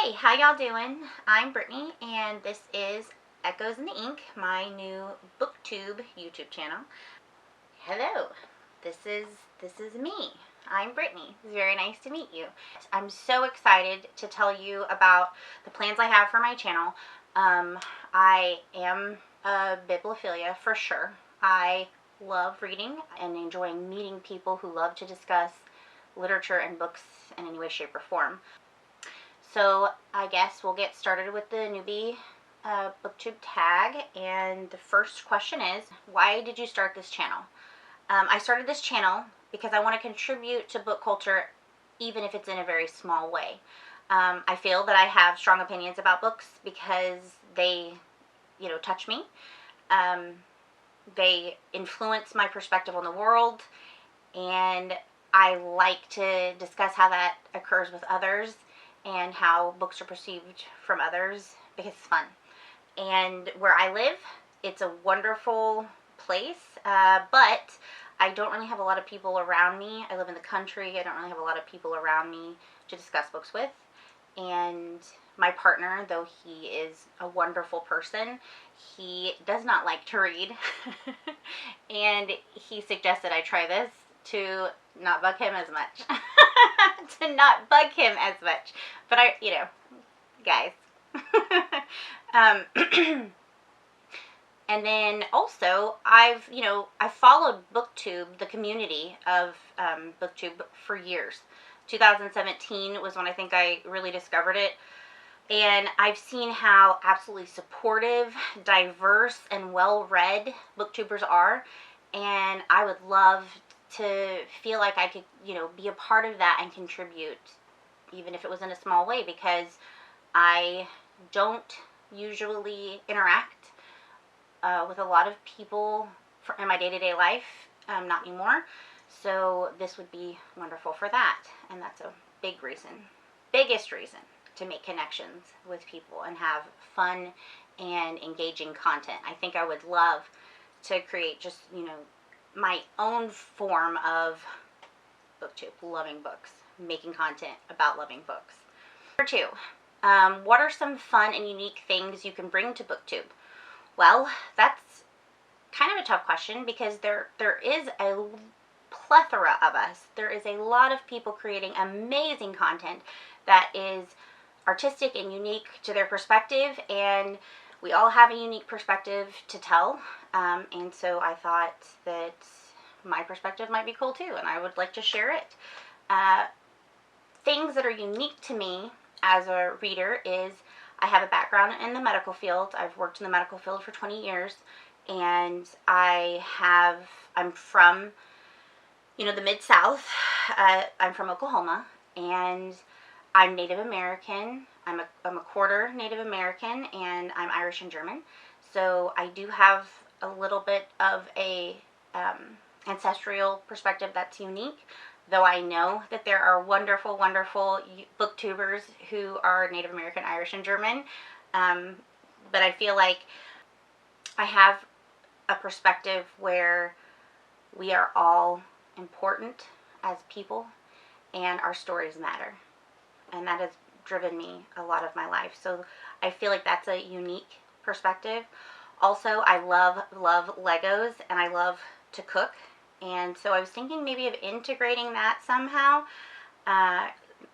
Hey, how y'all doing? I'm Brittany, and this is Echoes in the Ink, my new BookTube YouTube channel. Hello, this is me. I'm Brittany. It's very nice to meet you. I'm so excited to tell you about the plans I have for my channel. I am a bibliophilia for sure. I love reading and enjoying meeting people who love to discuss literature and books in any way, shape, or form. So I guess we'll get started with the newbie booktube tag, and the first question is, why did you start this channel? I started this channel because I want to contribute to book culture, even if it's in a very small way. I feel that I have strong opinions about books because they, touch me. They influence my perspective on the world, and I like to discuss how that occurs with others and how books are perceived from others because it's fun. And where I live, it's a wonderful place, but I don't really have a lot of people around me. I live in the country. I don't really have a lot of people around me to discuss books with. And my partner, though he is a wonderful person, he does not like to read. And he suggested I try this to not bug him as much. But guys. And then also, I followed BookTube, the community of BookTube, for years. 2017 was when I think I really discovered it. And I've seen how absolutely supportive, diverse, and well-read booktubers are. And I would love to feel like I could, be a part of that and contribute, even if it was in a small way, because I don't usually interact with a lot of people in my day-to-day life, not anymore. So this would be wonderful for that, and that's a biggest reason to make connections with people and have fun and engaging content. I think I would love to create just, my own form of BookTube, loving books, making content about loving books. Number 2, what are some fun and unique things you can bring to BookTube? Well, that's kind of a tough question because there is a plethora of us. There is a lot of people creating amazing content that is artistic and unique to their perspective, and we all have a unique perspective to tell, and so I thought that my perspective might be cool too, and I would like to share it. Things that are unique to me as a reader is I have a background in the medical field. I've worked in the medical field for 20 years, and I'm from, the Mid-South. I'm from Oklahoma, and I'm Native American. I'm a quarter Native American, and I'm Irish and German. So I do have a little bit of a ancestral perspective that's unique, though I know that there are wonderful, wonderful booktubers who are Native American, Irish, and German. But I feel like I have a perspective where we are all important as people, and our stories matter. And that has driven me a lot of my life. So I feel like that's a unique perspective. Also, I love Legos, and I love to cook. And so I was thinking maybe of integrating that somehow.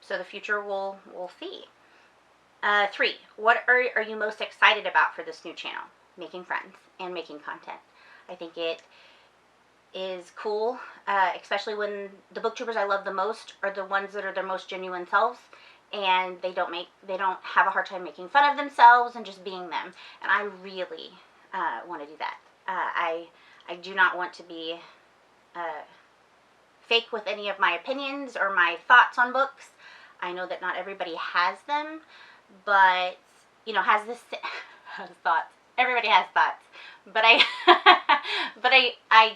So the future we'll see. 3, what are you most excited about for this new channel? Making friends and making content. I think it is cool, especially when the booktubers I love the most are the ones that are their most genuine selves, and they don't have a hard time making fun of themselves and just being them. And I really want to do that. I do not want to be fake with any of my opinions or my thoughts on books. I know that not everybody has them, but has thoughts. Everybody has thoughts, but I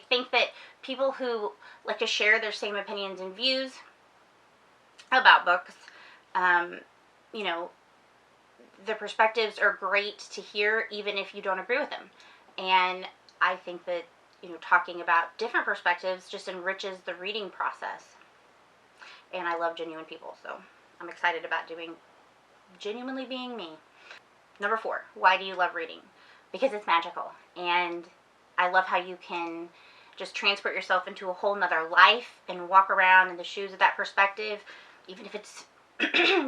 think that people who like to share their same opinions and views about books, the perspectives are great to hear, even if you don't agree with them. And I think that talking about different perspectives just enriches the reading process. And I love genuine people, so I'm excited about doing genuinely being me. Number 4, why do you love reading? Because it's magical, and I love how you can just transport yourself into a whole nother life and walk around in the shoes of that perspective, even if it's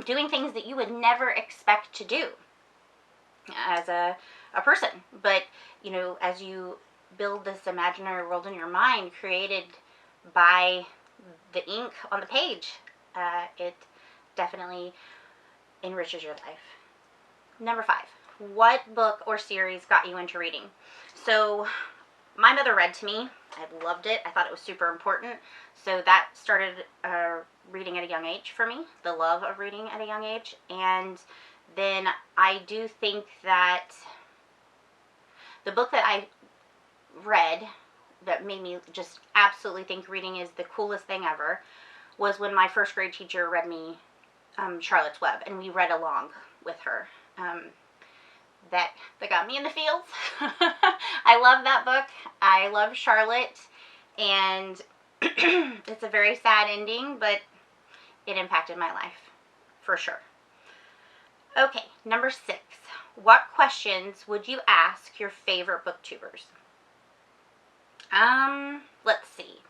doing things that you would never expect to do as a person. But, as you build this imaginary world in your mind created by the ink on the page, it definitely enriches your life. Number 5, what book or series got you into reading? So my mother read to me. I loved it. I thought it was super important. So that started reading at a young age for me, the love of reading at a young age. And then I do think that the book that I read that made me just absolutely think reading is the coolest thing ever was when my first grade teacher read me Charlotte's Web, and we read along with her. That got me in the fields. I love that book. I love Charlotte, and it's a very sad ending, but it impacted my life for sure. Okay, number 6. What questions would you ask your favorite booktubers? Let's see.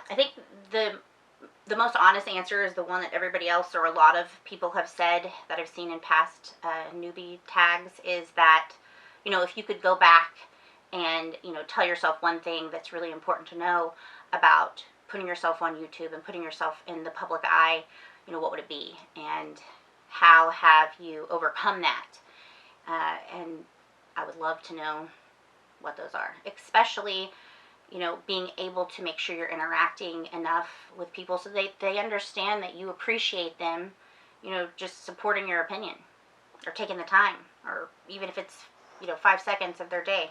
I think the most honest answer is the one that everybody else or a lot of people have said that I've seen in past newbie tags, is that, if you could go back and, tell yourself one thing that's really important to know about putting yourself on YouTube and putting yourself in the public eye, what would it be? And how have you overcome that? And I would love to know what those are, especially being able to make sure you're interacting enough with people so they understand that you appreciate them, just supporting your opinion or taking the time, or even if it's, 5 seconds of their day.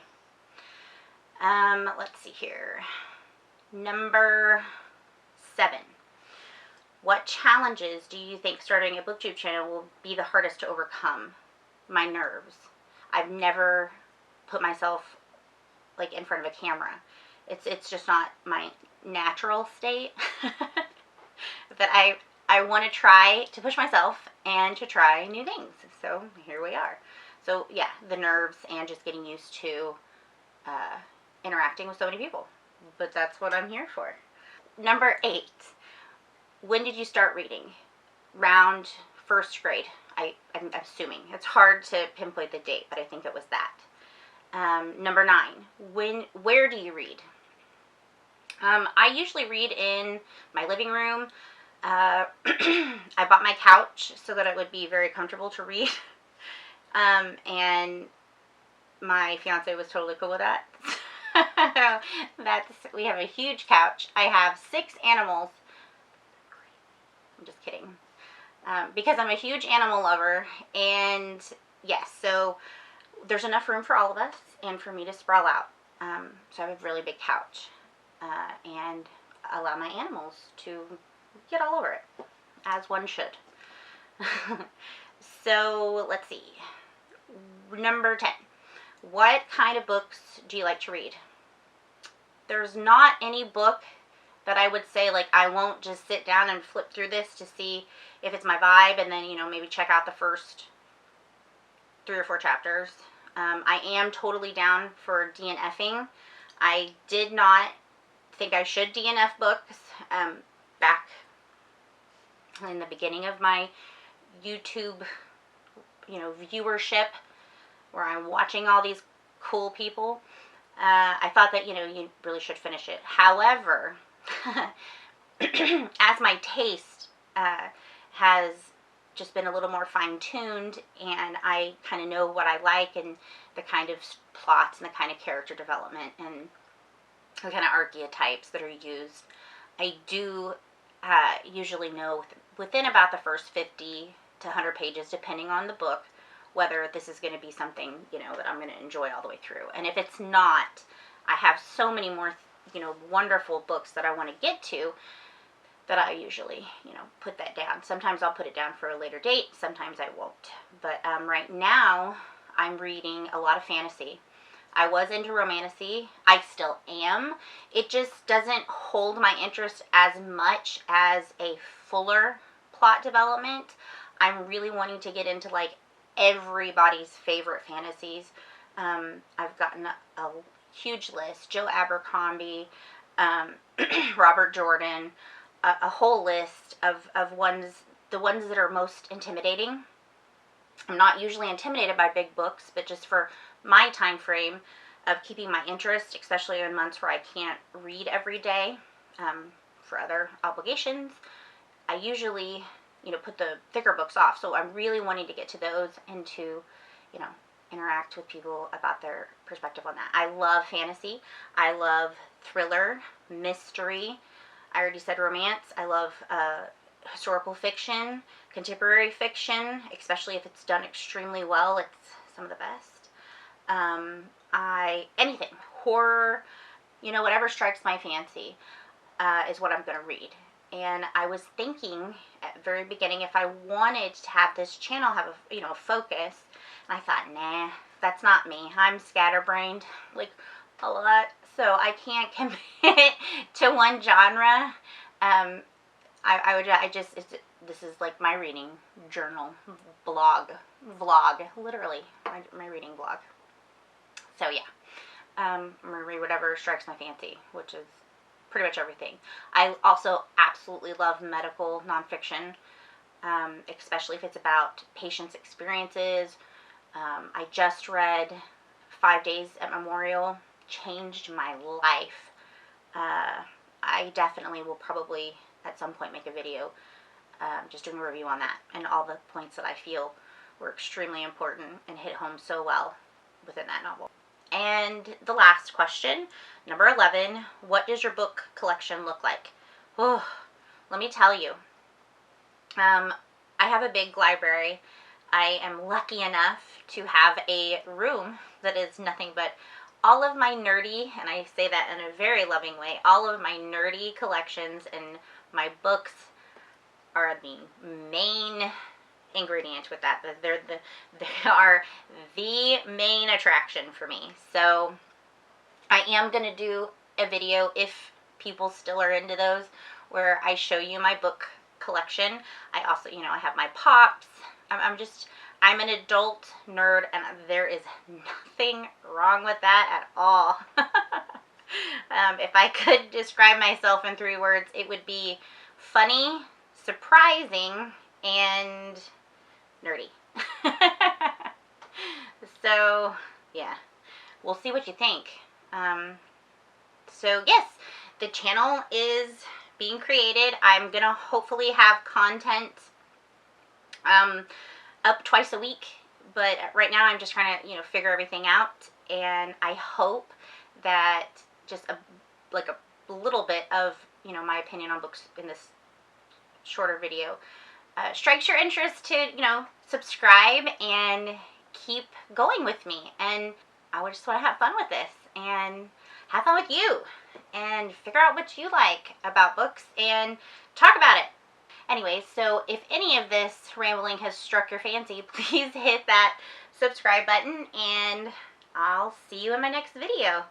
Let's see here. Number 7. What challenges do you think starting a BookTube channel will be the hardest to overcome? My nerves. I've never put myself in front of a camera. It's just not my natural state. But I want to try to push myself and to try new things. So here we are. So yeah, the nerves and just getting used to interacting with so many people. But that's what I'm here for. Number 8. When did you start reading? Round 1st grade. I'm assuming. It's hard to pinpoint the date, but I think it was that. Number 9. Where do you read? I usually read in my living room. I bought my couch so that it would be very comfortable to read. And my fiance was totally cool with that. We have a huge couch. I have 6 animals. I'm just kidding. Because I'm a huge animal lover, and yes, so there's enough room for all of us and for me to sprawl out. So I have a really big couch, and allow my animals to get all over it, as one should. So let's see. Number 10. What kind of books do you like to read? There's not any book that I would say, I won't just sit down and flip through this to see if it's my vibe, and then, maybe check out the first 3 or 4 chapters. I am totally down for DNFing. I did not think I should DNF books back in the beginning of my YouTube, viewership, where I'm watching all these cool people. I thought that, you really should finish it. However, as my taste has just been a little more fine-tuned, and I kind of know what I like and the kind of plots and the kind of character development and the kind of archetypes that are used, I do usually know within about the first 50 to 100 pages, depending on the book, whether this is going to be something, that I'm going to enjoy all the way through. And if it's not, I have so many more, wonderful books that I want to get to that I usually, put that down. Sometimes I'll put it down for a later date. Sometimes I won't. But right now, I'm reading a lot of fantasy. I was into romantasy. I still am. It just doesn't hold my interest as much as a fuller plot development. I'm really wanting to get into like everybody's favorite fantasies. I've gotten a huge list. Joe Abercrombie, um, Robert Jordan, a whole list of the ones that are most intimidating. I'm not usually intimidated by big books, but just for my time frame of keeping my interest, especially in months where I can't read every day for other obligations, I usually, put the thicker books off. So I'm really wanting to get to those and to, you know, interact with people about their perspective on that. I love fantasy. I love thriller, mystery. I already said romance. I love historical fiction, contemporary fiction, especially if it's done extremely well. It's some of the best. Anything horror, whatever strikes my fancy is what I'm going to read. And I was thinking at the very beginning if I wanted to have this channel have a focus, and I thought, nah, that's not me. I'm scatterbrained like a lot, so I can't commit to one genre. This is like my reading journal, vlog, literally my reading blog. So yeah, I'm gonna read whatever strikes my fancy, which is pretty much everything. I also absolutely love medical nonfiction, especially if it's about patients' experiences. I just read 5 Days at Memorial, changed my life. I definitely will probably at some point make a video just doing a review on that and all the points that I feel were extremely important and hit home so well within that novel. And the last question, number 11, what does your book collection look like? Oh, let me tell you. I have a big library. I am lucky enough to have a room that is nothing but all of my nerdy, and I say that in a very loving way, all of my nerdy collections, and my books are the main ingredient with that. They are the main attraction for me. So I am going to do a video, if people still are into those, where I show you my book collection. I also, I have my pops. I'm an adult nerd, and there is nothing wrong with that at all. If I could describe myself in 3 words, it would be funny, surprising, and nerdy. So, yeah. We'll see what you think. So, yes, the channel is being created. I'm going to hopefully have content up twice a week, but right now I'm just trying to, figure everything out, and I hope that just a little bit of, my opinion on books in this shorter video strikes your interest to, subscribe and keep going with me. And I just want to have fun with this and have fun with you and figure out what you like about books and talk about it. Anyway, so if any of this rambling has struck your fancy, please hit that subscribe button, and I'll see you in my next video.